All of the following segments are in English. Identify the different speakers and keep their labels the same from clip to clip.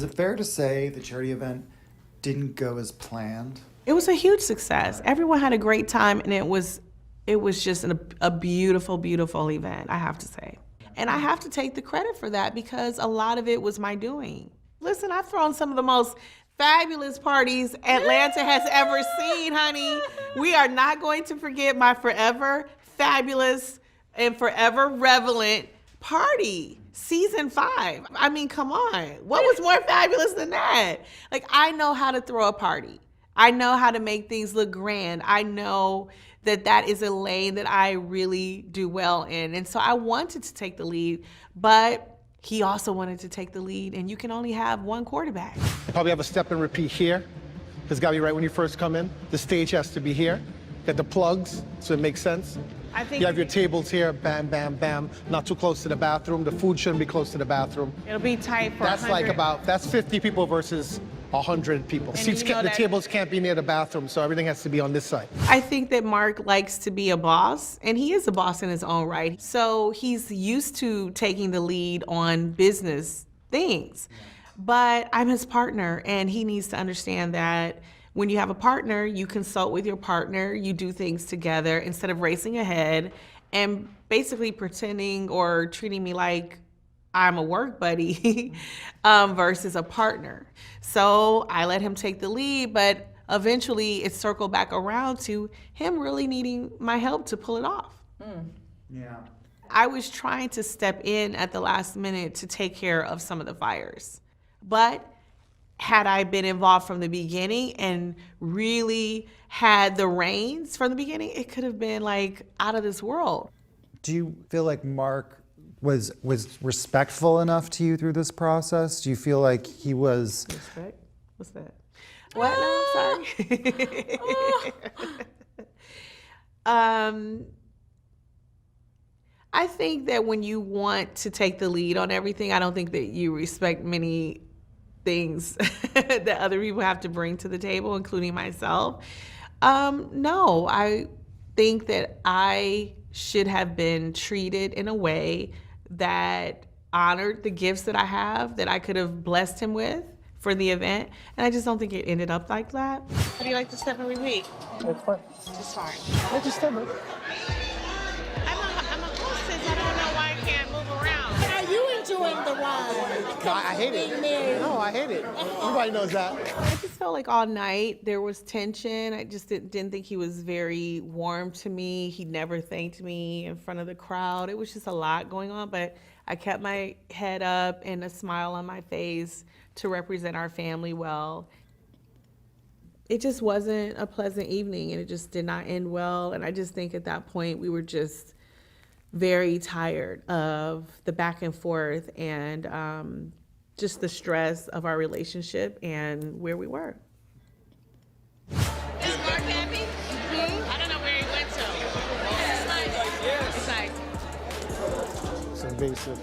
Speaker 1: it fair to say the charity event didn't go as planned?
Speaker 2: It was a huge success. Everyone had a great time, and it was just a beautiful, beautiful event, I have to say. And I have to take the credit for that because a lot of it was my doing. Listen, I've thrown some of the most fabulous parties Atlanta has ever seen, honey. We are not going to forget my forever fabulous and forever relevant party, season 5. I mean, come on. What was more fabulous than that? Like, I know how to throw a party. I know how to make things look grand. I know that is a lane that I really do well in. And so I wanted to take the lead, but he also wanted to take the lead, and you can only have one quarterback.
Speaker 3: Probably have a step and repeat here. It's got to be right when you first come in. The stage has to be here. Got the plugs, so it makes sense.
Speaker 2: I think
Speaker 3: you have your tables here, bam, bam, bam. Not too close to the bathroom. The food shouldn't be close to the bathroom.
Speaker 2: It'll be tight for
Speaker 3: That's
Speaker 2: 100.
Speaker 3: like that's 50 people versus 100 people. The tables can't be near the bathroom, so everything has to be on this side.
Speaker 2: I think that Mark likes to be a boss, and he is a boss in his own right. So he's used to taking the lead on business things. But I'm his partner, and he needs to understand that when you have a partner, you consult with your partner, you do things together instead of racing ahead and basically pretending or treating me like I'm a work buddy versus a partner. So I let him take the lead, but eventually it circled back around to him really needing my help to pull it off.
Speaker 1: Yeah.
Speaker 2: I was trying to step in at the last minute to take care of some of the fires. But had I been involved from the beginning and really had the reins from the beginning, it could have been like out of this world.
Speaker 1: Do you feel like Mark was respectful enough to you through this process? Do you feel like he was...
Speaker 2: Respect? What's that? What? No, sorry. I think that when you want to take the lead on everything, I don't think that you respect many things that other people have to bring to the table, including myself. No, I think that I should have been treated in a way that honored the gifts that I have, that I could have blessed him with for the event. And I just don't think it ended up like that. How do you like to step every week?
Speaker 3: That's fine.
Speaker 2: Just fine.
Speaker 3: I just step it.
Speaker 2: I'm a hostess. I don't know why I can't move around.
Speaker 4: Are you enjoying the ride?
Speaker 3: No, I hate it. No, I hate it. Everybody knows that.
Speaker 2: I just felt like all night there was tension. I just didn't think he was very warm to me. He never thanked me in front of the crowd. It was just a lot going on, but I kept my head up and a smile on my face to represent our family well. It just wasn't a pleasant evening, and it just did not end well. And I just think at that point we were just very tired of the back and forth and just the stress of our relationship and where we were.
Speaker 5: Is Mark happy? I don't know where he went to. It's nice.
Speaker 3: It's invasive.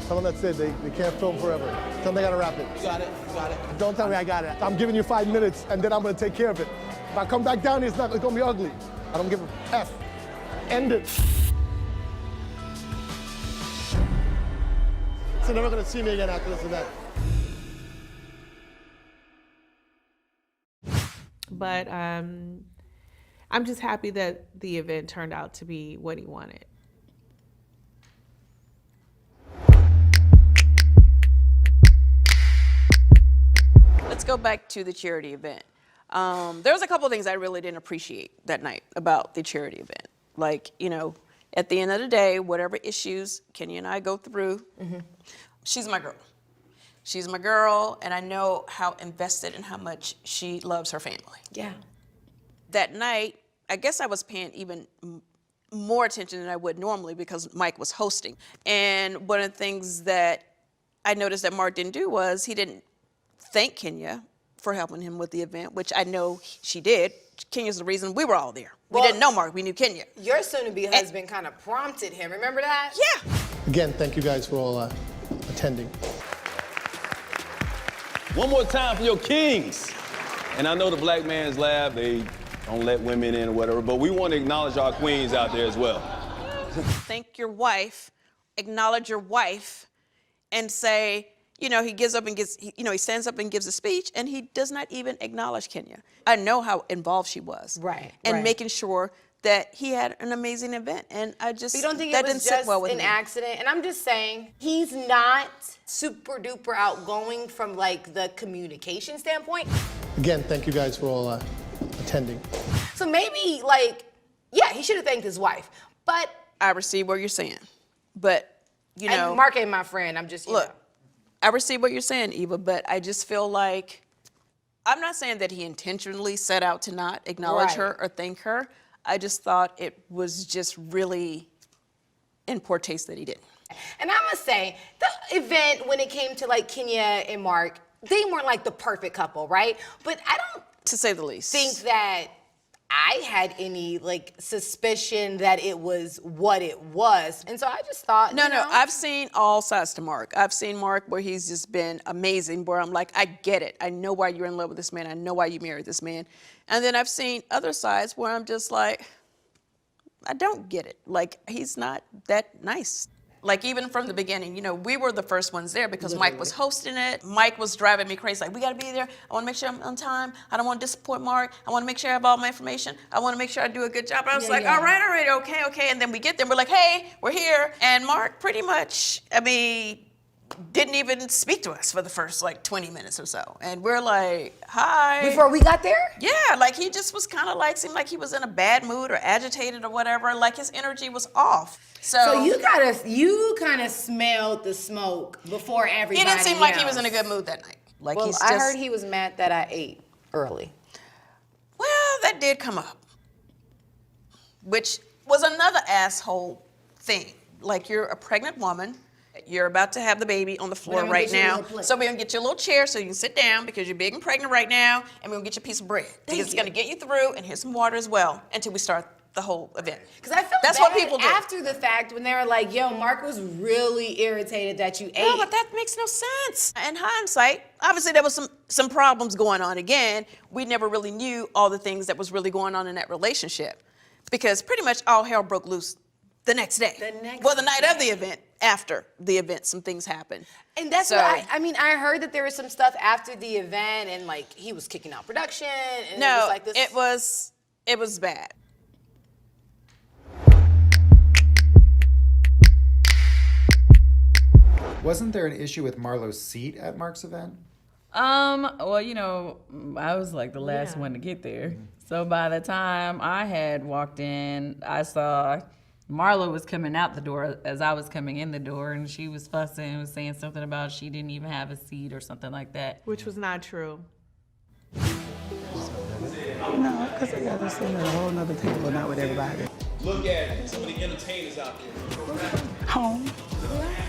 Speaker 3: Tell them that's it. They can't film forever. Tell them they gotta wrap it.
Speaker 6: Got it.
Speaker 3: Don't tell me I got it. I'm giving you 5 minutes, and then I'm gonna take care of it. If I come back down here, it's gonna be ugly. I don't give a F. End it. So they're never gonna see me again after this event.
Speaker 2: But I'm just happy that the event turned out to be what he wanted.
Speaker 6: Let's go back to the charity event. There was a couple of things I really didn't appreciate that night about the charity event. Like, you know, at the end of the day, whatever issues Kenya and I go through, she's my girl. She's my girl, and I know how invested and how much she loves her family.
Speaker 4: Yeah.
Speaker 6: That night, I guess I was paying even more attention than I would normally because Mike was hosting. And one of the things that I noticed that Mark didn't do was he didn't thank Kenya for helping him with the event, which I know she did. Kenya's the reason we were all there. We didn't know Mark, we knew Kenya.
Speaker 4: Your soon-to-be husband kind of prompted him. Remember that?
Speaker 6: Yeah.
Speaker 3: Again, thank you guys for all attending.
Speaker 7: One more time for your kings. And I know the Black Man's Lab, they don't let women in or whatever, but we want to acknowledge our queens out there as well.
Speaker 6: Thank your wife, acknowledge your wife, and say, you know, he gives up and he stands up and gives a speech, and he does not even acknowledge Kenya. I know how involved she was.
Speaker 4: Right,
Speaker 6: And
Speaker 4: right.
Speaker 6: making sure that he had an amazing event, and I just,
Speaker 4: You don't think
Speaker 6: that
Speaker 4: it
Speaker 6: didn't
Speaker 4: was
Speaker 6: sit
Speaker 4: just
Speaker 6: well with
Speaker 4: an
Speaker 6: me.
Speaker 4: accident? And I'm just saying, he's not super duper outgoing from like the communication standpoint.
Speaker 3: Again, thank you guys for all attending.
Speaker 4: So maybe like, yeah, he should have thanked his wife. But
Speaker 6: I receive what you're saying, but you know,
Speaker 4: and Mark ain't my friend. I'm just
Speaker 6: look, I receive what you're saying, Eva, but I just feel like, I'm not saying that he intentionally set out to not acknowledge
Speaker 4: Right.
Speaker 6: her or thank her. I just thought it was just really in poor taste that he didn't.
Speaker 4: And I must say, the event when it came to like Kenya and Mark, they weren't like the perfect couple, right? But I don't
Speaker 6: To say the least.
Speaker 4: think that I had any like suspicion that it was what it was. And so I just thought,
Speaker 6: No,
Speaker 4: you know,
Speaker 6: I've seen all sides to Mark. I've seen Mark where he's just been amazing, where I'm like, I get it. I know why you're in love with this man. I know why you married this man. And then I've seen other sides where I'm just like, I don't get it. Like, he's not that nice. Like, even from the beginning, you know, we were the first ones there because Mike was hosting it. Mike was driving me crazy. Like, we gotta be there. I wanna make sure I'm on time. I don't wanna disappoint Mark. I wanna make sure I have all my information. I wanna make sure I do a good job. I was like, all right, okay. And then we get there, we're like, hey, we're here. And Mark pretty much, I mean, didn't even speak to us for the first like 20 minutes or so. And we're like, hi.
Speaker 4: before we got there?
Speaker 6: Yeah, like he just was kind of like, seemed like he was in a bad mood or agitated or whatever. Like his energy was off.
Speaker 4: So you kind of smelled the smoke before everybody
Speaker 6: He didn't seem like he
Speaker 4: else.
Speaker 6: was in a good mood that night. Like
Speaker 4: Well,
Speaker 6: he's
Speaker 4: I
Speaker 6: just,
Speaker 4: heard he was mad that I ate early.
Speaker 6: well, that did come up. Which was another asshole thing. Like, you're a pregnant woman. You're about to have the baby on the floor
Speaker 4: gonna
Speaker 6: right
Speaker 4: get you a
Speaker 6: now.
Speaker 4: little plate.
Speaker 6: So we're gonna get you a little chair so you can sit down because you're big and pregnant right now, and we're gonna get you a piece of bread. Because it's gonna get you through, and here's some water as well until we start the whole event.
Speaker 4: Because I felt
Speaker 6: That's
Speaker 4: bad
Speaker 6: what people do.
Speaker 4: after the fact when they were like, yo, Mark was really irritated that you ate.
Speaker 6: No, but that makes no sense. In hindsight, obviously there was some problems going on. Again, we never really knew all the things that was really going on in that relationship, because pretty much all hell broke loose the next day. The night of the event. After the event, some things happened.
Speaker 4: And that's
Speaker 6: So-
Speaker 4: what I mean, I heard that there was some stuff after the event and like he was kicking out production and it was like this.
Speaker 6: It was bad.
Speaker 1: Wasn't there an issue with Marlo's seat at Mark's event?
Speaker 8: Well, you know, I was like the last one to get there. So by the time I had walked in, I saw Marlo was coming out the door as I was coming in the door, and she was fussing and was saying something about she didn't even have a seat or something like that.
Speaker 2: Which was not true.
Speaker 9: No, because I got to sit at a whole nother table, not with everybody.
Speaker 7: Look at some of the entertainers out there.
Speaker 9: Home.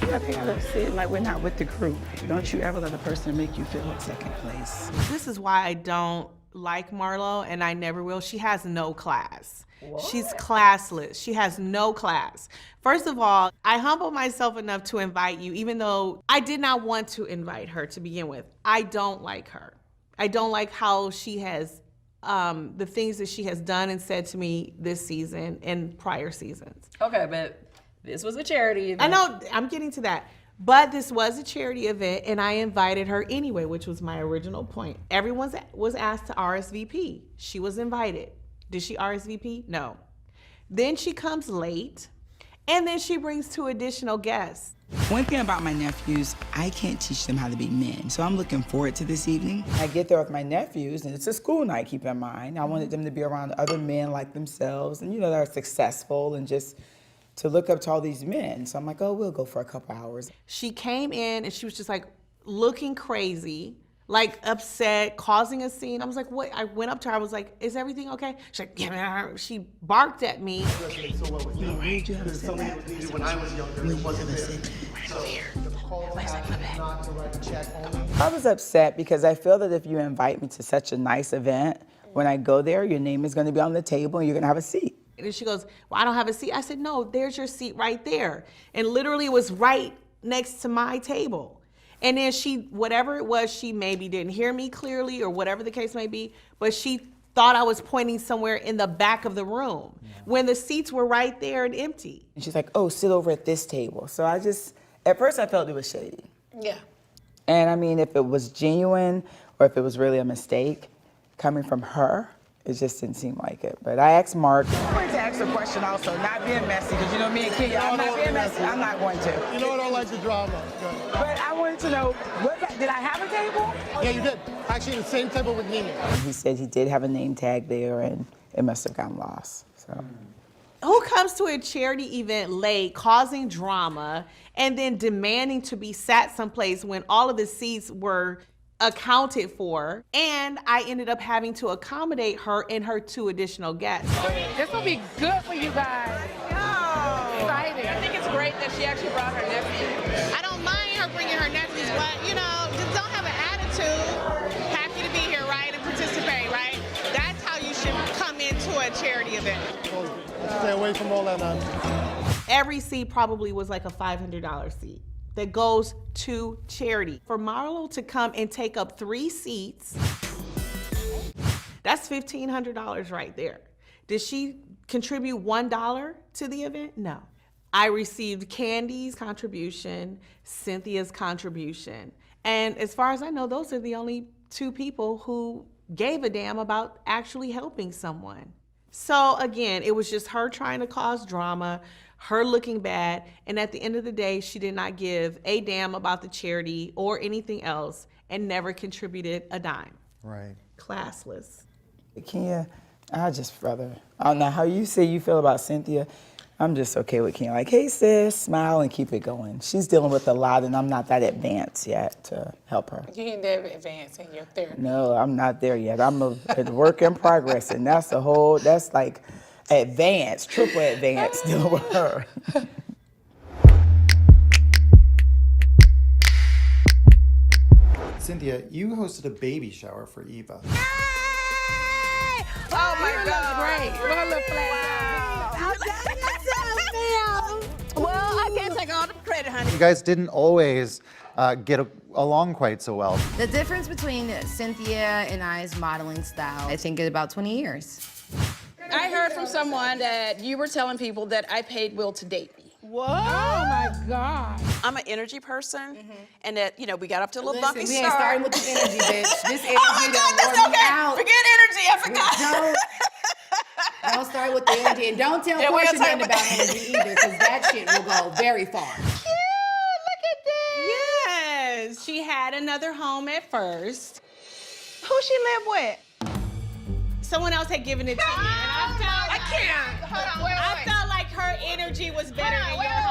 Speaker 9: I think I gotta sit like we're not with the group. Don't you ever let a person make you feel like second place.
Speaker 2: This is why I don't like Marlo, and I never will. She has no class. She's classless. She has no class. First of all, I humbled myself enough to invite you, even though I did not want to invite her to begin with. I don't like her. I don't like how she has, the things that she has done and said to me this season and prior seasons.
Speaker 8: Okay, but this was a charity event.
Speaker 2: I know, I'm getting to that. But this was a charity event, and I invited her anyway, which was my original point. Everyone was asked to RSVP. She was invited. Did she RSVP? No. Then she comes late, and then she brings 2 additional guests.
Speaker 10: One thing about my nephews, I can't teach them how to be men. So I'm looking forward to this evening. I get there with my nephews, and it's a school night, keep in mind. I wanted them to be around other men like themselves, and you know, that are successful, and just to look up to all these men. So I'm like, oh, we'll go for a couple hours.
Speaker 2: She came in, and she was just like looking crazy, like upset, causing a scene. I was like, what? I went up to her, I was like, is everything okay? She's like, yeah. She barked at me.
Speaker 10: I was upset because I feel that if you invite me to such a nice event, when I go there, your name is gonna be on the table and you're gonna have a seat.
Speaker 2: And she goes, well, I don't have a seat. I said, no, there's your seat right there. And literally it was right next to my table. And then she, whatever it was, she maybe didn't hear me clearly or whatever the case may be, but she thought I was pointing somewhere in the back of the room when the seats were right there and empty.
Speaker 10: And she's like, oh, sit over at this table. So I just, at first I felt it was shady.
Speaker 6: Yeah.
Speaker 10: And I mean, if it was genuine or if it was really a mistake coming from her, it just didn't seem like it. But I asked Mark. I wanted to ask a question also, not being messy, because you know me and Kenya, I'm not being messy. I'm not going to.
Speaker 3: You know I don't like the drama. Good.
Speaker 10: But I wanted to know, did I have a table?
Speaker 3: Yeah, you did. Actually, the same table with Mimi.
Speaker 10: He said he did have a name tag there, and it must have gotten lost. So.
Speaker 2: Who comes to a charity event late, causing drama, and then demanding to be sat someplace when all of the seats were accounted for, and I ended up having to accommodate her and her 2 additional guests.
Speaker 5: This will be good for you guys. Exciting.
Speaker 6: I think it's great that she actually brought her nephew.
Speaker 5: I don't mind her bringing her nephews, but just don't have an attitude. Happy to be here, right, and participate, right? That's how you should come into a charity event.
Speaker 3: Stay away from all that nonsense.
Speaker 2: Every seat probably was like a $500 seat that goes to charity. For Marlo to come and take up 3 seats, that's $1,500 right there. Did she contribute $1 to the event? No. I received Candy's contribution, Cynthia's contribution. And as far as I know, those are the only 2 people who gave a damn about actually helping someone. So again, it was just her trying to cause drama, her looking bad, and at the end of the day, she did not give a damn about the charity or anything else and never contributed a dime.
Speaker 1: Right.
Speaker 2: Classless.
Speaker 10: Kenya, I don't know how you say you feel about Cynthia. I'm just okay with Kenya. Like, hey sis, smile and keep it going. She's dealing with a lot and I'm not that advanced yet to help her.
Speaker 5: You ain't that advanced in your therapy.
Speaker 10: No, I'm not there yet. I'm a work in progress, and that's like advanced, triple advanced dealing with her.
Speaker 1: Cynthia, you hosted a baby shower for Eva.
Speaker 5: Oh my God. Great. What a little flat.
Speaker 6: Well, I can't take all the credit, honey.
Speaker 1: You guys didn't always get along quite so well.
Speaker 4: The difference between Cynthia and I's modeling style, I think, is about 20 years.
Speaker 6: I heard from someone that you were telling people that I paid Will to date me.
Speaker 5: What? Oh my God.
Speaker 6: I'm an energy person, and that, we got up to a little bumpy
Speaker 4: we
Speaker 6: start.
Speaker 4: ain't starting with the energy, bitch. This energy
Speaker 6: Oh my God, that's
Speaker 4: don't work
Speaker 6: okay.
Speaker 4: out.
Speaker 6: Forget energy, I forgot.
Speaker 4: Don't start with the energy, and don't tell Portia nothing about energy either, because that shit will go very far.
Speaker 2: Yes, she had another home at first.
Speaker 5: Who she live with?
Speaker 2: Someone else had given it to me, and I felt like her energy was better than your home.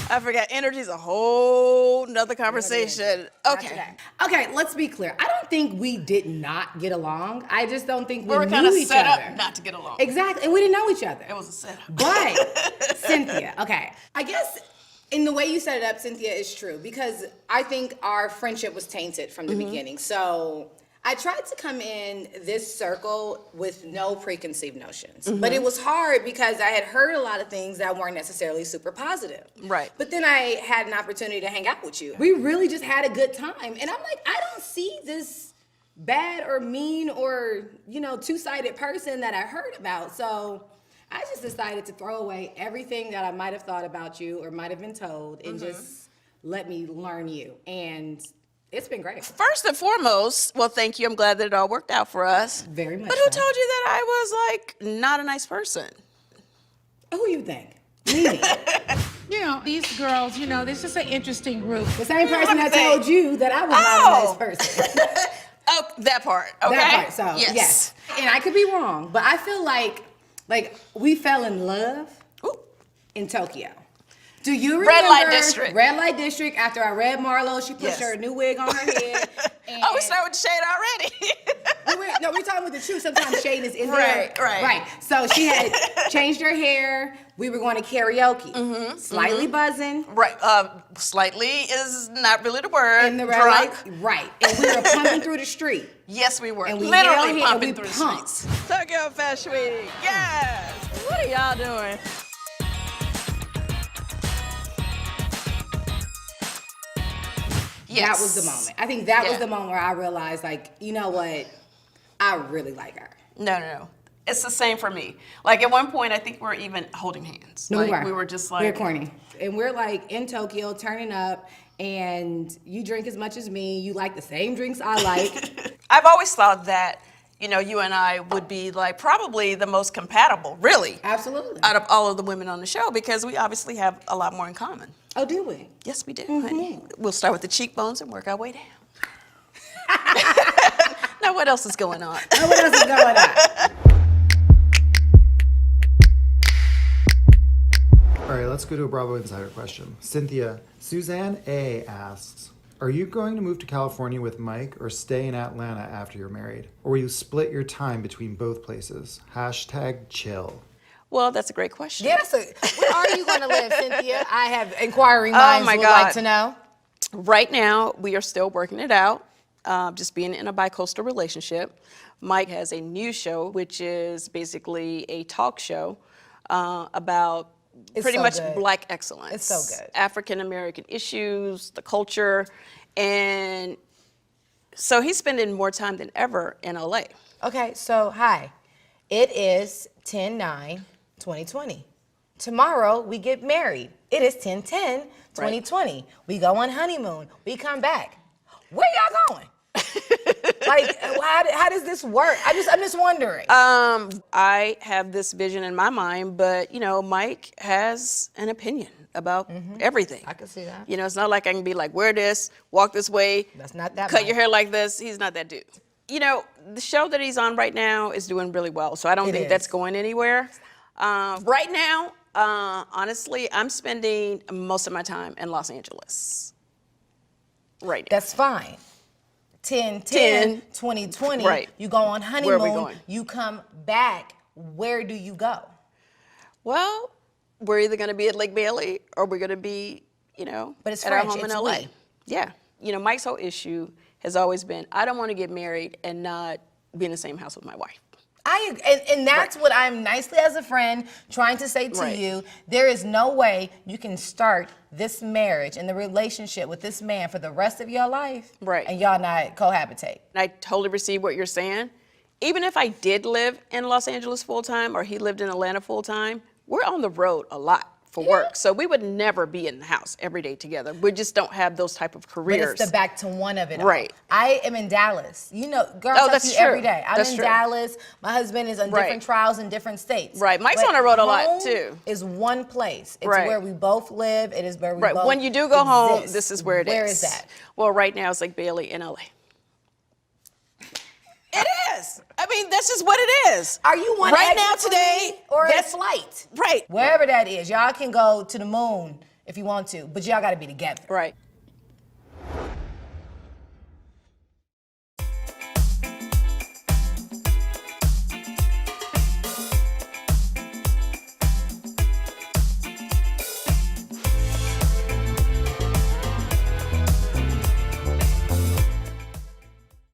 Speaker 6: I forgot. Energy's a whole nother conversation. Okay.
Speaker 4: Okay, let's be clear. I don't think we did not get along. I just don't think we
Speaker 6: were
Speaker 4: knew
Speaker 6: kind of
Speaker 4: each
Speaker 6: set
Speaker 4: other.
Speaker 6: up not to get along.
Speaker 4: Exactly, and we didn't know each other.
Speaker 6: It was a setup.
Speaker 4: But Cynthia, okay, I guess in the way you set it up, Cynthia, is true, because I think our friendship was tainted from the beginning. So I tried to come in this circle with no preconceived notions. But it was hard because I had heard a lot of things that weren't necessarily super positive.
Speaker 6: Right.
Speaker 4: But then I had an opportunity to hang out with you. We really just had a good time. And I'm like, I don't see this bad or mean or, two-sided person that I heard about. So I just decided to throw away everything that I might have thought about you or might have been told and just let me learn you. And it's been great.
Speaker 6: First and foremost, well, thank you. I'm glad that it all worked out for us.
Speaker 4: Very much
Speaker 6: But who
Speaker 4: so.
Speaker 6: told you that I was, not a nice person?
Speaker 4: Who you think? Me.
Speaker 5: These girls, this is an interesting group.
Speaker 4: The same person that told you that I was not a nice person.
Speaker 6: Oh, that part. Okay.
Speaker 4: That part, so
Speaker 6: yes.
Speaker 4: And I could be wrong, but I feel like we fell in love in Tokyo. Do you remember
Speaker 6: Red Light District?
Speaker 4: Red Light District, after I read Marlo, she put
Speaker 6: Yes.
Speaker 4: her new wig on her head. And
Speaker 6: Oh, we started with the shade already.
Speaker 4: we're talking with the truth. Sometimes shade is in there.
Speaker 6: Right.
Speaker 4: So she had changed her hair. We were going to karaoke. Slightly buzzing.
Speaker 6: Right. Slightly is not really the word.
Speaker 4: In the red
Speaker 6: Drunk.
Speaker 4: light. Right. And we were pumping through the street.
Speaker 6: Yes, we were.
Speaker 4: And we
Speaker 6: Literally
Speaker 4: yelled
Speaker 6: pumping
Speaker 4: and we
Speaker 6: through
Speaker 4: pumped.
Speaker 6: the streets. Tokyo Fashion Week. Yes. What are y'all doing? Yes.
Speaker 4: That was the moment. I think that was
Speaker 6: Yeah.
Speaker 4: the moment where I realized, you know what? I really like her.
Speaker 6: No. It's the same for me. At one point, I think we were even holding hands.
Speaker 4: No, we were.
Speaker 6: We were just
Speaker 4: We were corny. and we're like in Tokyo turning up, and you drink as much as me, you like the same drinks I like.
Speaker 6: I've always thought that, you know, you and I would be like probably the most compatible, really.
Speaker 4: Absolutely.
Speaker 6: Out of all of the women on the show, because we obviously have a lot more in common.
Speaker 4: Oh, do we?
Speaker 6: Yes, we do, honey. We'll start with the cheekbones and work our way down. Now, what else is going on?
Speaker 4: Now, what else is going on?
Speaker 1: All right, let's go to a Bravo Insider question. Cynthia, Suzanne A. asks, are you going to move to California with Mike or stay in Atlanta after you're married? Or will you split your time between both places? #chill.
Speaker 6: Well, that's a great question.
Speaker 4: Yeah, where are you going to live, Cynthia? I have inquiring minds would like to know.
Speaker 6: Right now, we are still working it out, just being in a bi-coastal relationship. Mike has a new show, which is basically a talk show about pretty much Black excellence.
Speaker 4: It's so good.
Speaker 6: African-American issues, the culture, and so he's spending more time than ever in LA.
Speaker 4: Okay, so hi. It is 10/9/2020. Tomorrow we get married. It is 10/10/2020. We go on honeymoon. We come back. Where y'all going? Like, how does this work? I'm just wondering.
Speaker 6: I have this vision in my mind, but you know, Mike has an opinion about everything.
Speaker 4: I can see that.
Speaker 6: You know, it's not like I can be like, wear this, walk this way,
Speaker 4: That's not that
Speaker 6: cut
Speaker 4: Mike.
Speaker 6: your hair like this. He's not that dude. You know, the show that he's on right now is doing really well, so I don't think that's going anywhere. Right now, honestly, I'm spending most of my time in Los Angeles. Right now.
Speaker 4: That's fine. 10/10/2020.
Speaker 6: Right.
Speaker 4: You go on honeymoon.
Speaker 6: Where are we going?
Speaker 4: You come back. Where do you go?
Speaker 6: Well, we're either going to be at Lake Bailey or we're going to be, you know,
Speaker 4: But it's
Speaker 6: at
Speaker 4: French,
Speaker 6: our home in
Speaker 4: it's
Speaker 6: LA.
Speaker 4: we.
Speaker 6: Yeah. You know, Mike's whole issue has always been, I don't want to get married and not be in the same house with my wife.
Speaker 4: And that's what I'm nicely as a friend trying to say to you. There is no way you can start this marriage and the relationship with this man for the rest of your life and y'all not cohabitate.
Speaker 6: I totally receive what you're saying. Even if I did live in Los Angeles full time or he lived in Atlanta full time, we're on the road a lot for work. So we would never be in the house every day together. We just don't have those type of careers.
Speaker 4: But it's the back to one of it all.
Speaker 6: Right.
Speaker 4: I am in Dallas. You know, girl, I talk to you every day. I'm in Dallas. My husband is on different trials in different states.
Speaker 6: Right. Mike's on the road a lot too.
Speaker 4: Is one place. It's where we both live. It is where we both
Speaker 6: When you do go home,
Speaker 4: exist.
Speaker 6: this is where it is.
Speaker 4: Where is that?
Speaker 6: Well, right now it's like Bailey in LA. It is. I mean, that's just what it is.
Speaker 4: Are you one
Speaker 6: right
Speaker 4: exit
Speaker 6: now
Speaker 4: for
Speaker 6: today?
Speaker 4: me, or
Speaker 6: That's
Speaker 4: a flight?
Speaker 6: Right.
Speaker 4: Wherever that is, y'all can go to the moon if you want to, but y'all got to be together.
Speaker 6: Right.